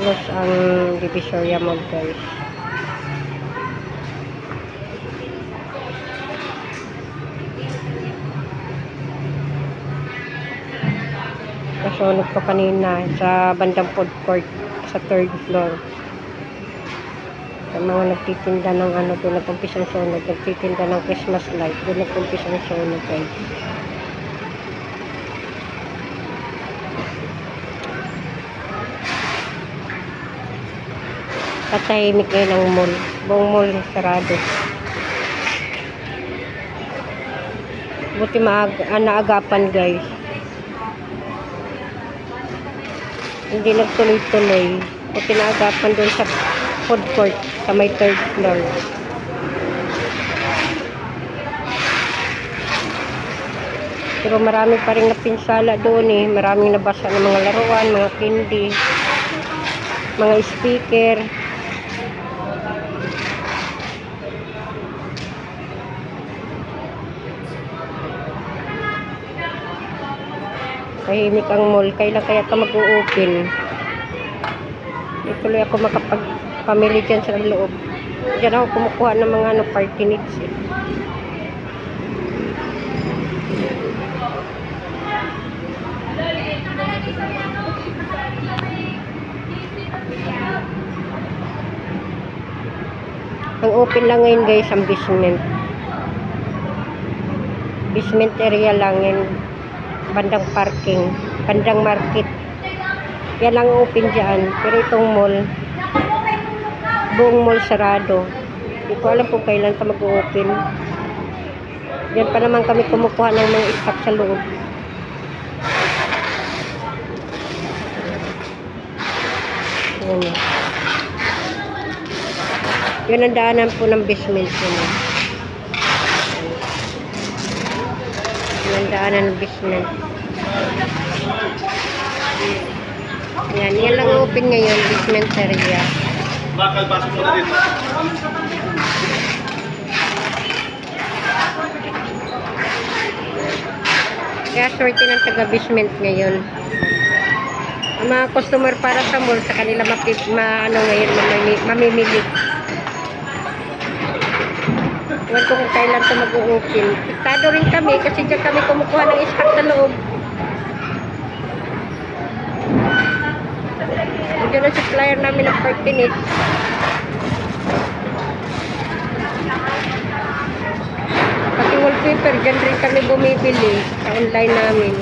close ang Divisoria Mall, guys. Nasunog ko kanina sa bandang food court sa 3rd floor. Sa mga nagtitinda ng ano, doon nagkumpisang sunog, nagtitinda ng Christmas light, doon nagkumpisang sunog, guys. Katahimik ngayon ang mall. Buong mall sarado. Buti naagapan, guys. Hindi nagtuloy-tuloy. Buti naagapan doon sa food court sa may 3rd floor. Pero marami pa rin napinsala doon eh. Maraming nabasa ng mga laruan, mga candy, mga speaker. Tahimik ang mall. Kailan kaya ito mag-o-open? Hindi tuloy ako makapag-family dyan sa loob. Diyan ako kumukuha ng mga party needs eh. Ang open lang ngayon, guys, ang basement. Basement area lang yun. Bandang parking, bandang market. Yan lang open dyan. Pero itong mall, buong mall sarado. Hindi ko alam kung kailan pa mag-open. Yan pa naman kami kumukuha ng mga stock sa loob. Yan. Yun ang daanan po ng basement. Yan ang daanan ng basement. Yan lang open ngayon, basement area. Bakal pasok mo na dito. Kaya swerte ng taga-basement ngayon. Ang mga customer para sa mall, sa kanila ngayon, mamimili. Huwag ko kung kailan ito mag-open. Iktado rin kami kasi dyan kami kumukuha ng stock sa loob. Diyan ang supplier namin ng pertinit. Pati wallpaper, dyan rin kami bumibili sa online namin.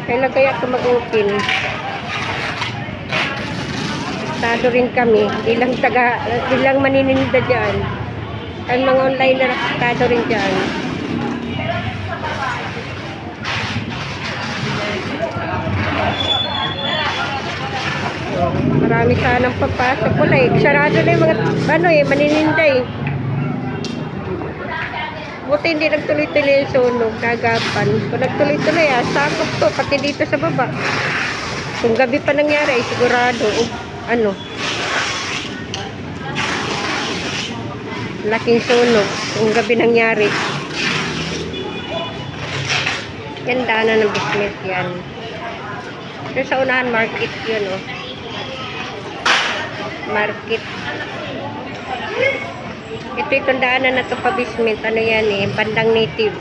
Kailan kaya ito mag-open? Iktado rin kami. Ilang manininda dyan. Ang mga online na iktado rin dyan. Marami sanang papasok. Wala eh. Sarado na yung mga manininda eh. Buti hindi nagtuloy-tuloy yung sunog. Nagapan. Kung nagtuloy-tuloy sakop to. Pati dito sa baba. Kung gabi pa nangyari sigurado. Laking sunog. Kung gabi nangyari. Yan daanan ng business yan. Pero sa unahan market yun market. Ito itong daanan na ito pa basement. Ano yan eh, bandang native.